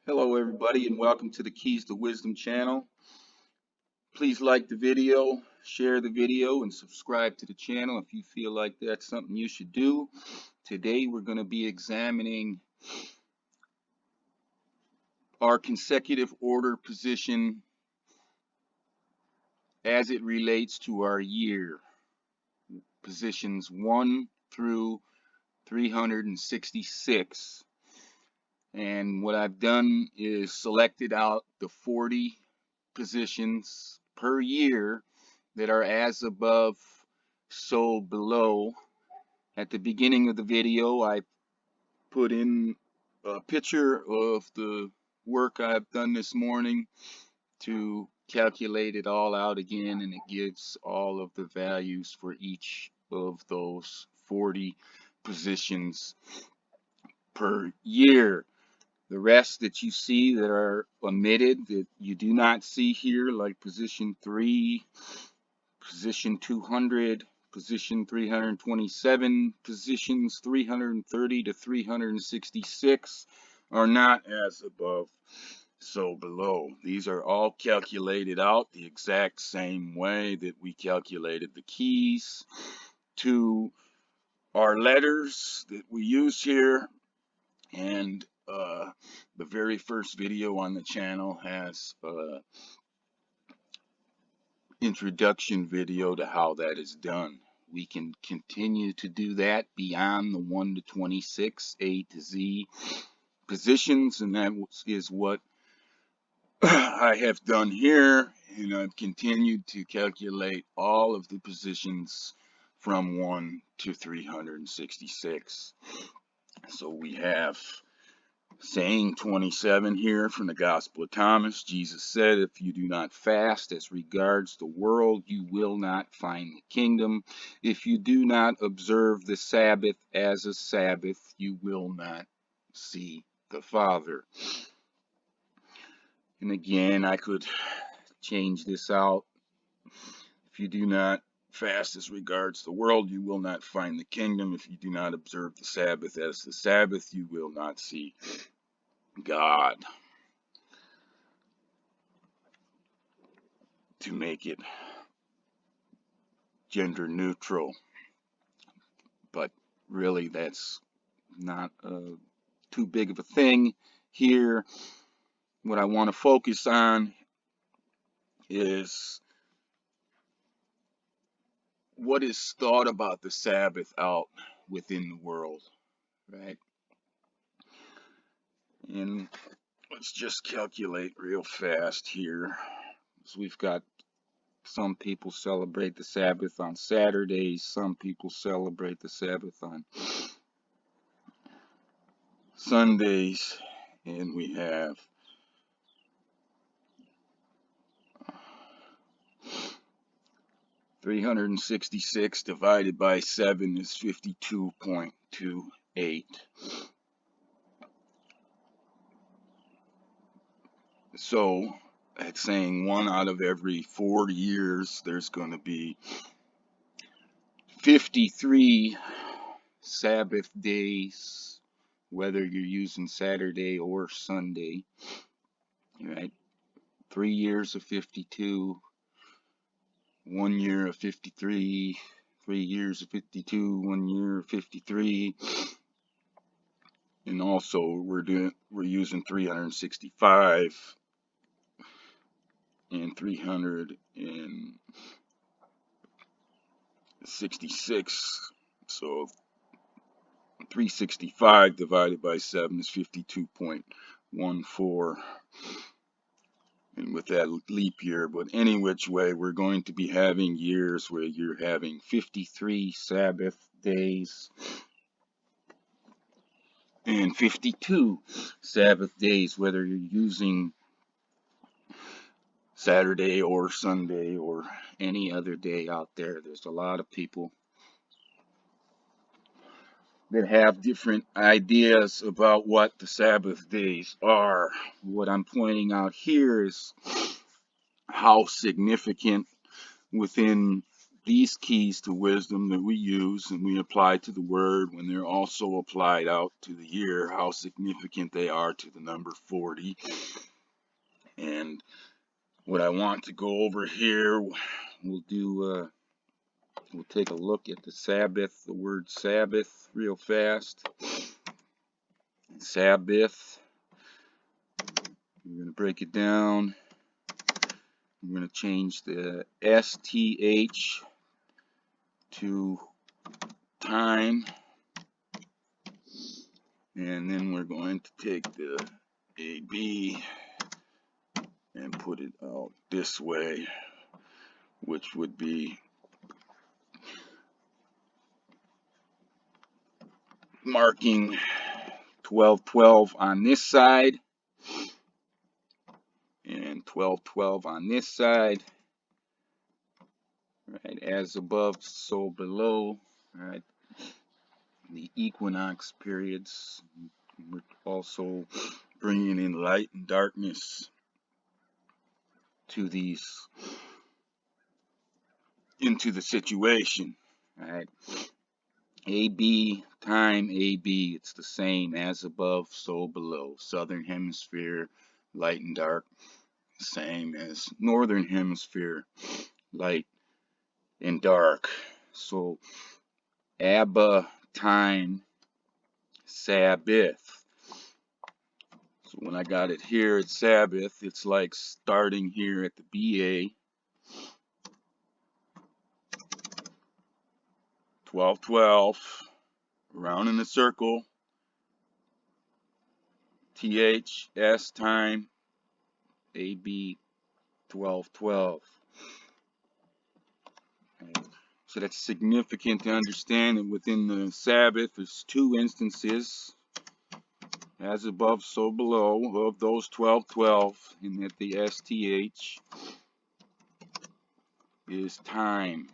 Hello everybody and welcome to the Keys to Wisdom channel. Please like the video, share the video, and subscribe to the channel if you feel like that's something you should do. Today we're going to be examining our consecutive order position as it relates to our year. Positions 1 through 366. And what I've done is selected out the 40 positions per year that are as above, so below. At the beginning of the video, I put in a picture of the work I've done this morning to calculate it all out again, and it gives all of the values for each of those 40 positions per year. The rest that you see that are omitted, that you do not see here, like position 3, position 200, position 327, positions 330 to 366 are not as above, so below. These are all calculated out the exact same way that we calculated the keys to our letters that we use here. And the very first video on the channel has introduction video to how that is done. We can continue to do that beyond the 1 to 26 A to Z positions, and that is what I have done here, and I've continued to calculate all of the positions from 1 to 366. So we have saying 27 here from the Gospel of Thomas. Jesus said, if you do not fast as regards the world, you will not find the kingdom. If you do not observe the Sabbath as a Sabbath, you will not see the Father. And again, I could change this out. If you do not fast as regards the world, you will not find the kingdom. If you do not observe the Sabbath as the Sabbath, you will not see God. To make it gender neutral, but really that's not too big of a thing here. What I want to focus on is what is thought about the Sabbath out within the world, right? And let's just calculate real fast here. So we've got some people celebrate the Sabbath on Saturdays, some people celebrate the Sabbath on Sundays, and we have 366 divided by 7 is 52.28. So that's saying 1 out of every 4 years there's going to be 53 Sabbath days, whether you're using Saturday or Sunday, right? 3 years of 52, 1 year of 53, 3 years of 52, 1 year of 53, and also we're using 365 and 366. So 365 divided by 7 is 52.14. And with that leap year, but any which way, we're going to be having years where you're having 53 Sabbath days and 52 Sabbath days, whether you're using Saturday or Sunday or any other day out there. There's a lot of people that have different ideas about what the Sabbath days are. What I'm pointing out here is how significant within these keys to wisdom that we use and we apply to the word, when they're also applied out to the year, how significant they are to the number 40. And what I want to go over here, we'll take a look at the Sabbath, the word Sabbath, real fast. Sabbath, we're going to break it down. We're going to change the STH to time, and then we're going to take the AB and put it out this way, which would be marking 1212 on this side and 1212 on this side. Right, as above, so below. Right, the equinox periods. We're also bringing in light and darkness to these, into the situation. Right, AB, time, AB, it's the same, as above, so below. Southern hemisphere, light and dark, same as northern hemisphere, light and dark. So Abba, time, Sabbath. So when I got it here at Sabbath, it's like starting here at the BA, 1212, around in a circle, TH, S, time, AB, 1212. So that's significant to understand that within the Sabbath, there's two instances, as above, so below, of those 1212, and that the STH is time.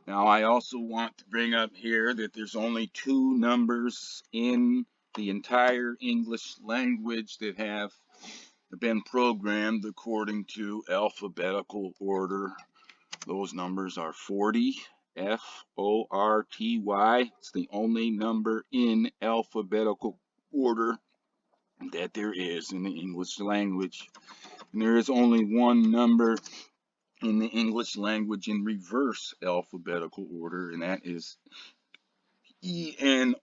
Now I also want to bring up here that there's only two numbers in the entire English language that have been programmed according to alphabetical order. Those numbers are 40, F-O-R-T-Y. It's the only number in alphabetical order that there is in the English language. And there is only one number in the English language in reverse alphabetical order, and that is ENO1.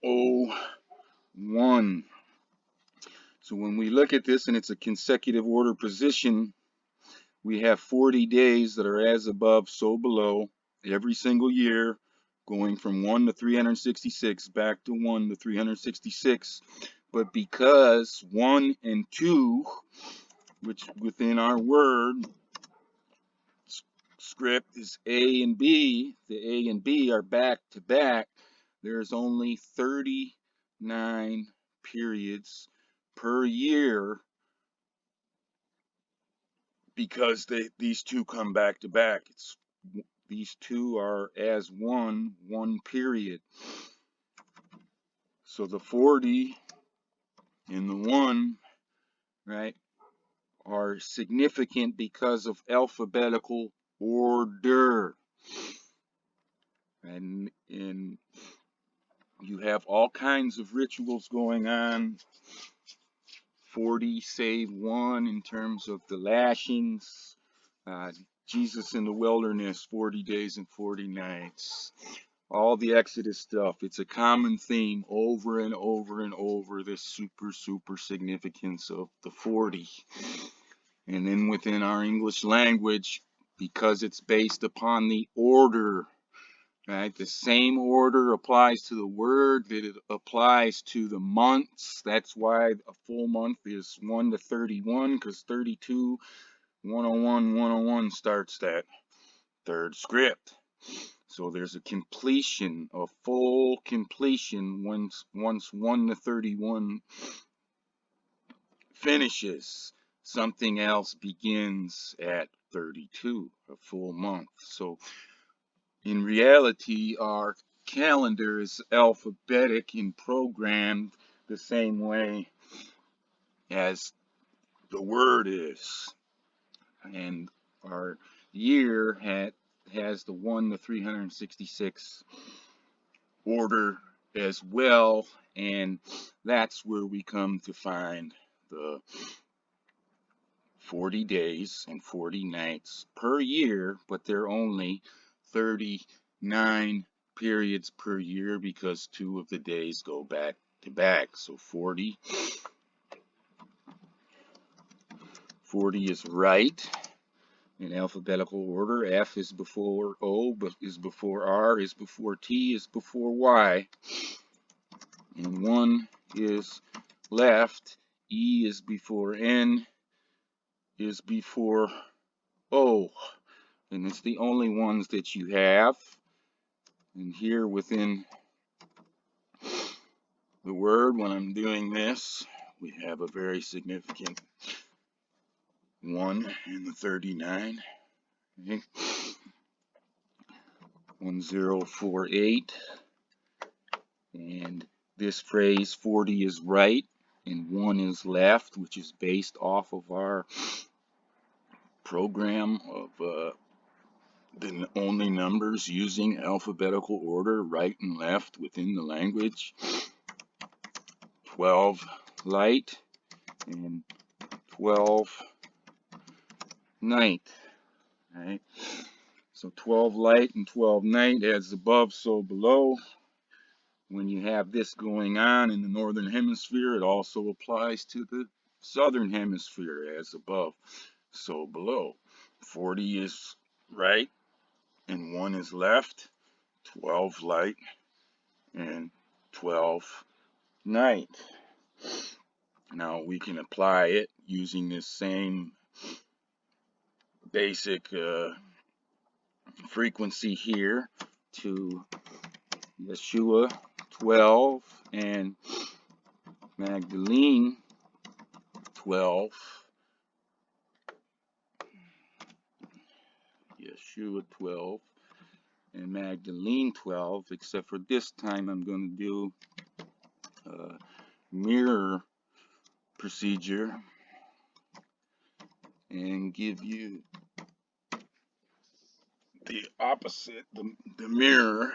So when we look at this and it's a consecutive order position, we have 40 days that are as above, so below, every single year, going from 1 to 366, back to 1 to 366. But because 1 and 2, which within our word script is A and B, the A and B are back to back, there's only 39 periods per year, because these two come back to back. These two are as one period. So the 40 and the 1, right, are significant because of alphabetical order. And you have all kinds of rituals going on. 40 save 1 in terms of the lashings. Jesus in the wilderness, 40 days and 40 nights. All the Exodus stuff. It's a common theme over and over and over, this super significance of the 40. And then within our English language, because it's based upon the order, right? The same order applies to the word that it applies to the months. That's why a full month is 1 to 31, because 32, 101, 101 starts that third script. So there's a completion, a full completion once 1 to 31 finishes. Something else begins at 32, a full month. So in reality, our calendar is alphabetic and programmed the same way as the word is. And our year has the 1 to 366 order as well, and that's where we come to find the 40 days and 40 nights per year, but they're only 39 periods per year because 2 of the days go back to back. So 40 is right in alphabetical order. F is before O, is before R, is before T, is before Y. And 1 is left. E is before N, is before O. And it's the only ones that you have. And here within the word, when I'm doing this, we have a very significant 1 in the 39. Okay. 1048. And this phrase 40 is right and 1 is left, which is based off of our program of the only numbers using alphabetical order, right and left within the language. 12 light and 12 night. Right? So 12 light and 12 night, as above, so below. When you have this going on in the northern hemisphere, it also applies to the southern hemisphere, as above, so below. 40 is right and 1 is left. 12 light and 12 night. Now we can apply it using this same basic frequency here to Yeshua 12 and Magdalene 12. Yeshua 12 and Magdalene 12, except for this time I'm going to do a mirror procedure and give you the opposite, the mirror.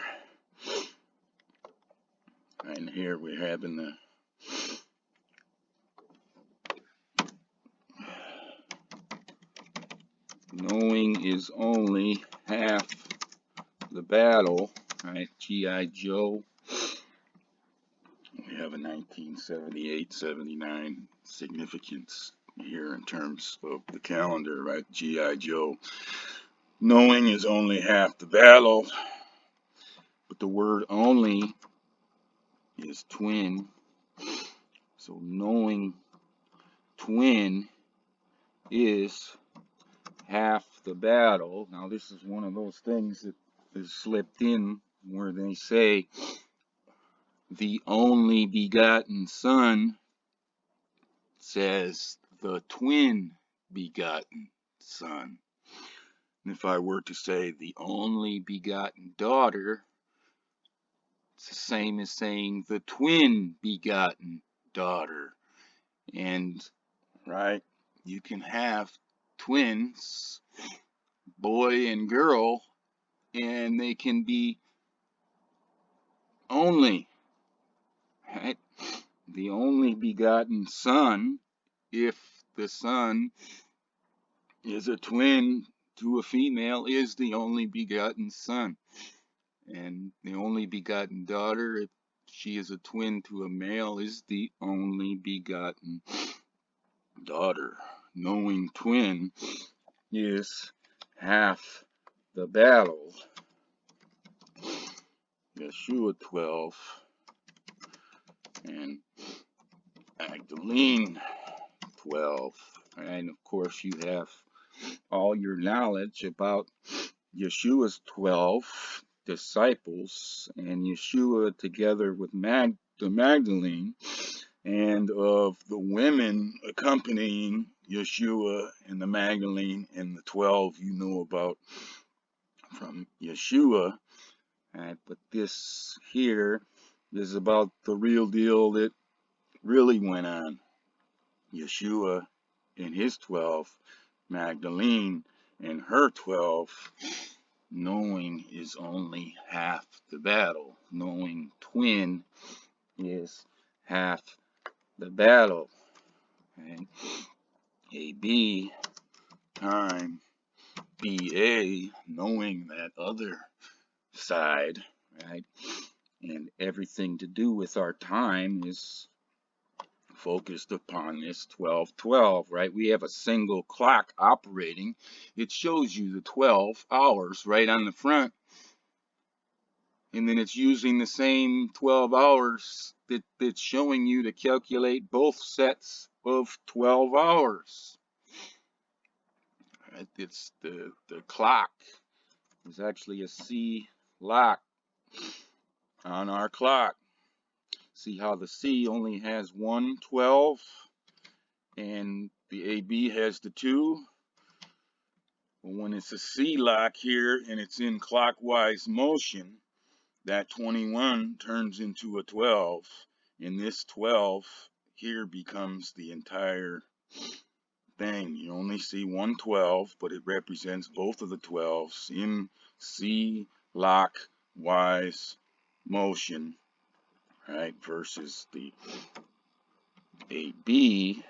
And here we're having the knowing is only half the battle, right? G.I. Joe. We have a 1978-79 significance here in terms of the calendar, right? G.I. Joe. Knowing is only half the battle, but the word only is twin. So knowing twin is half the battle. Now this is one of those things that is slipped in where they say the only begotten Son says the twin begotten Son. And if I were to say the only begotten daughter, it's the same as saying the twin begotten daughter. And, right, you can have twins, boy and girl, and they can be only, right? The only begotten Son, if the Son is a twin to a female, is the only begotten Son. And the only begotten daughter, if she is a twin to a male, is the only begotten daughter. Knowing twin is half the battle. Yeshua 12 and Magdalene 12. And of course you have all your knowledge about Yeshua's 12 disciples and Yeshua together with the Magdalene, and of the women accompanying Yeshua and the Magdalene and the 12 you know about from Yeshua. But this here is about the real deal that really went on. Yeshua and his 12, Magdalene and her 12, knowing is only half the battle. Knowing twin is half the battle. Right? AB time BA, knowing that other side, right? And everything to do with our time is focused upon this 12-12, right? We have a single clock operating. It shows you the 12 hours right on the front, and then it's using the same 12 hours that's showing you to calculate both sets of 12 hours. Right? It's the clock is actually a C lock on our clock. See how the C only has 1 12 and the AB has the 2? Well, when it's a C lock here and it's in clockwise motion, that 21 turns into a 12, and this 12 here becomes the entire thing. You only see 1 12, but it represents both of the 12s in C lockwise motion, right, versus the AB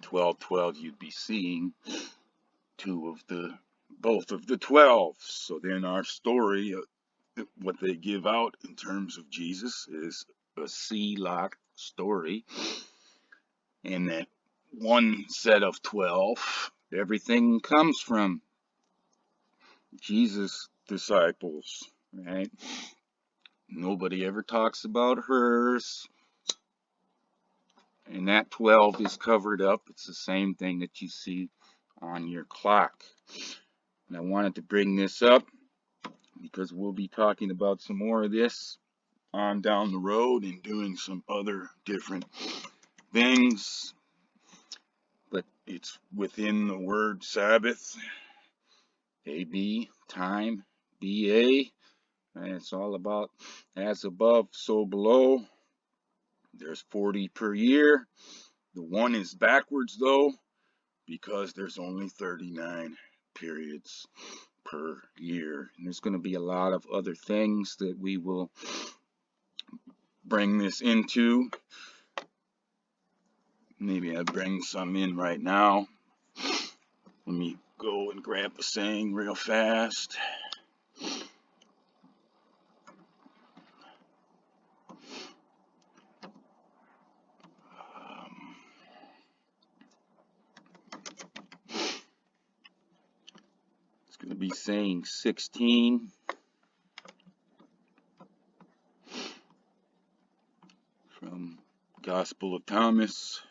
12-12, you'd be seeing both of the 12. So then our story, what they give out in terms of Jesus is a C lock story, and that one set of 12, everything comes from Jesus' disciples, right? Nobody ever talks about hers, and that 12 is covered up. It's the same thing that you see on your clock. And I wanted to bring this up because we'll be talking about some more of this on down the road and doing some other different things, but it's within the word Sabbath, AB, time, BA, and it's all about as above, so below. There's 40 per year. The one is backwards though, because there's only 39 periods per year. And there's going to be a lot of other things that we will bring this into. Maybe I bring some in right now. Let me go and grab a saying real fast. It's going to be saying 16 from Gospel of Thomas.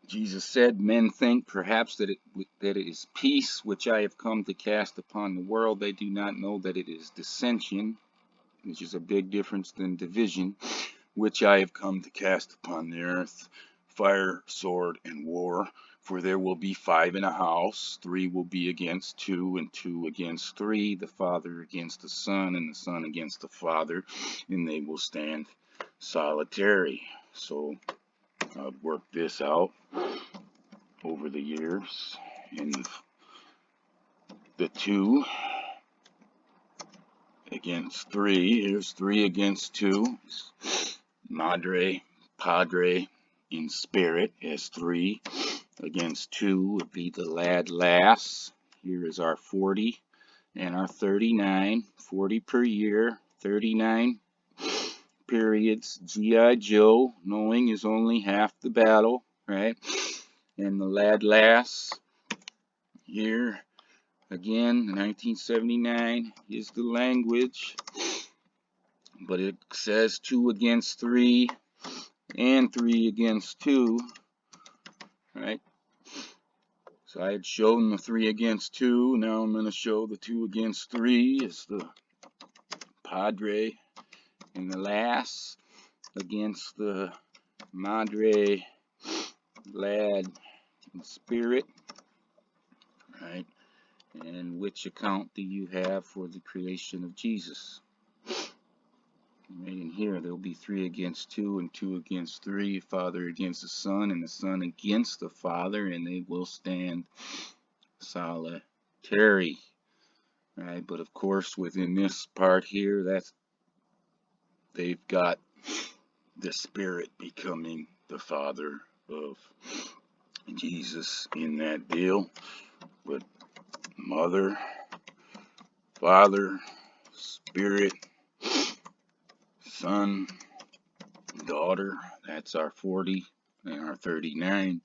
Jesus said, men think perhaps that it is peace which I have come to cast upon the world. They do not know that it is dissension, which is a big difference than division, which I have come to cast upon the earth. Fire, sword, and war. For there will be 5 in a house, 3 will be against 2, and 2 against 3, the father against the son, and the son against the father, and they will stand solitary. So I've worked this out over the years, and the 2 against 3, here's 3 against 2, madre, padre, in spirit as 3 against 2 would be the lad lass. Here is our 40 and our 39, 40 per year, 39 periods. G.I. Joe, knowing is only half the battle, right? And the lad lass here again, 1979 is the language, but it says 2 against 3 and 3 against 2, right? So I had shown the 3 against 2. Now I'm going to show the 2 against 3 is the padre and the lass against the madre, lad, and spirit, right? And which account do you have for the creation of Jesus? Right in here, there'll be 3 against 2 and 2 against 3, Father against the Son and the Son against the Father, and they will stand solitary. Right, but of course within this part here, they've got the Spirit becoming the Father of Jesus in that deal. But Mother, Father, Spirit, Son, Daughter, that's our 40 and our 39.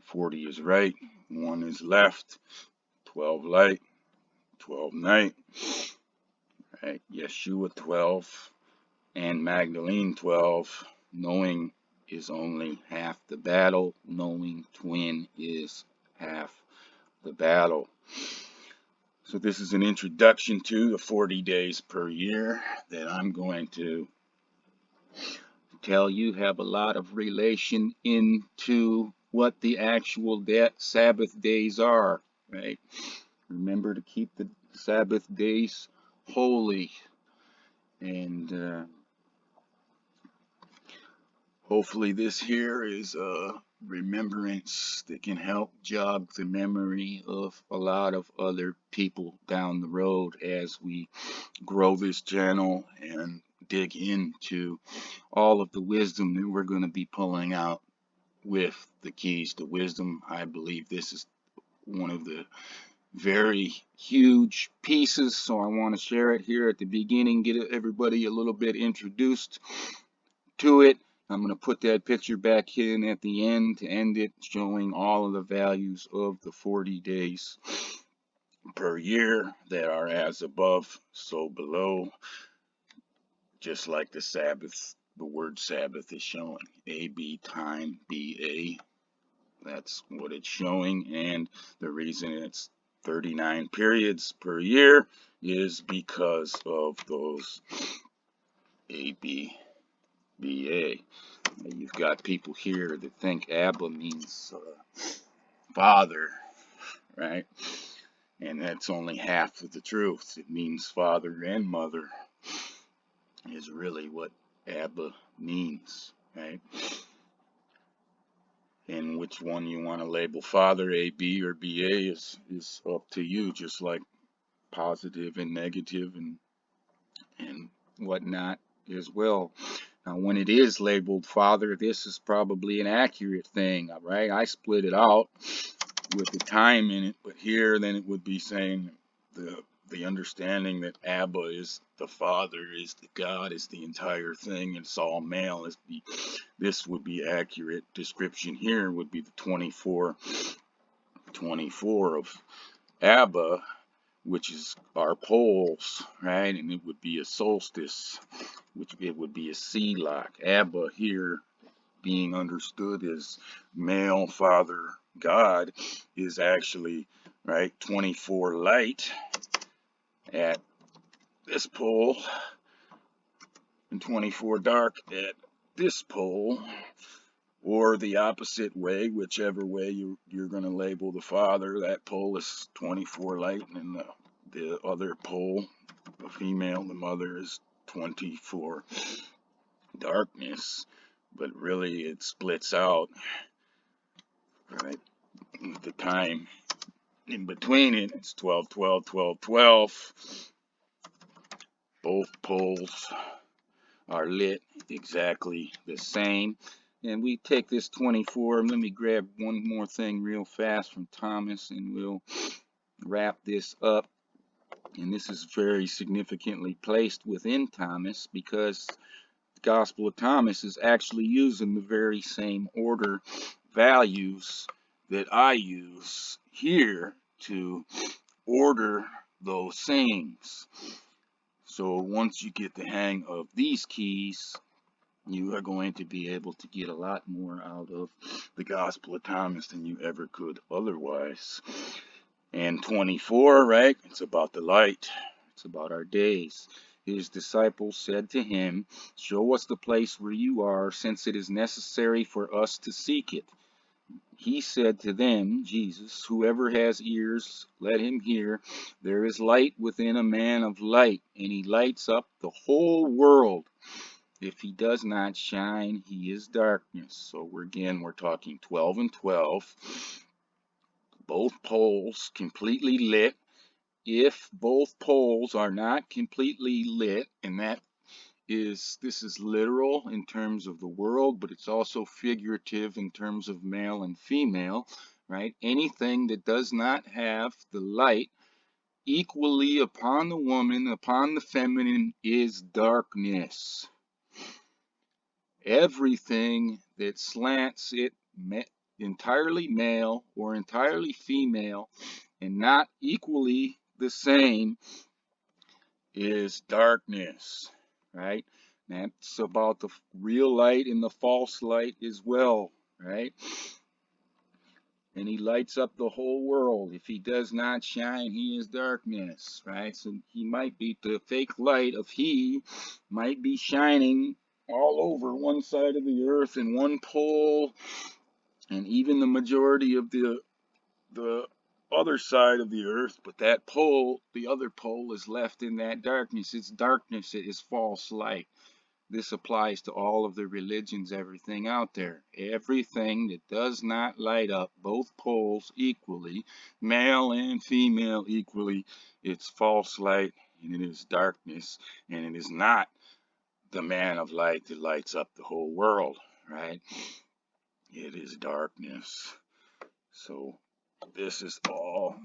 40 is right, 1 is left, 12 light, 12 night, right? Yeshua 12 and Magdalene 12. Knowing is only half the battle. Knowing twin is half the battle. So this is an introduction to the 40 days per year that I'm going to tell you have a lot of relation into what the actual Sabbath days are, right? Remember to keep the Sabbath days holy, and hopefully this here is a remembrance that can help jog the memory of a lot of other people down the road as we grow this channel and dig into all of the wisdom that we're going to be pulling out with the keys to wisdom. I believe this is one of the very huge pieces, so I want to share it here at the beginning, get everybody a little bit introduced to it. I'm going to put that picture back in at the end to end it, showing all of the values of the 40 days per year that are as above, so below, just like the Sabbath. The word Sabbath is showing AB time BA. That's what it's showing, and the reason it's 39 periods per year is because of those AB BA. You've got people here that think Abba means father, right? And that's only half of the truth. It means father and mother is really what Abba means, right? And which one you want to label father, AB or BA, is up to you, just like positive and negative and whatnot as well. Now, when it is labeled father, this is probably an accurate thing, right? I split it out with the time in it, but here then it would be saying the understanding that Abba is the Father, is the God, is the entire thing, and it's all male. This would be accurate description here would be the 24 of Abba, which is our poles, right? And it would be a solstice, which it would be a sea lock. Abba here being understood as male, father, God, is actually, right, 24 light at this pole and 24 dark at this pole, or the opposite way, whichever way you're going to label the father. That pole is 24 light, and the other pole, the female, the mother, is 24 darkness. But really it splits out, right? The time in between it, it's 12, 12, 12, 12. Both poles are lit exactly the same. And we take this 24, let me grab one more thing real fast from Thomas and we'll wrap this up. And this is very significantly placed within Thomas because the Gospel of Thomas is actually using the very same order values that I use here to order those things. So once you get the hang of these keys, you are going to be able to get a lot more out of the Gospel of Thomas than you ever could otherwise. And 24, right? It's about the light. It's about our days. His disciples said to him, "Show us the place where you are, since it is necessary for us to seek it." he said to them, Jesus, whoever has ears, let him hear. There is light within a man of light, and he lights up the whole world. If he does not shine, he is darkness. So we're talking 12 and 12. Both poles completely lit. If both poles are not completely lit, and this is literal in terms of the world, but it's also figurative in terms of male and female, right? Anything that does not have the light equally upon the woman, upon the feminine, is darkness. Everything that slants it entirely male or entirely female and not equally the same is darkness, right? That's about the real light and the false light as well, right? And he lights up the whole world. If he does not shine, he is darkness, right? So he might be, the fake light of he might be shining all over one side of the earth and one pole, and even the majority of the other side of the earth, but that pole, the other pole, is left in that darkness. It's darkness, it is false light. This applies to all of the religions, everything out there. Everything that does not light up both poles equally, male and female equally, it's false light and it is darkness, and it is not the man of light that lights up the whole world, right? It is darkness. So this is all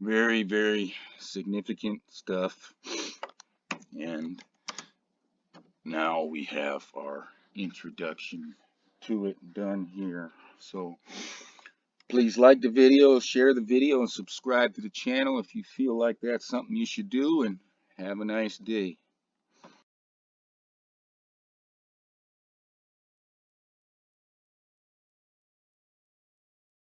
very, very significant stuff. And now we have our introduction to it done here. So please like the video, share the video, and subscribe to the channel if you feel like that's something you should do. And have a nice day.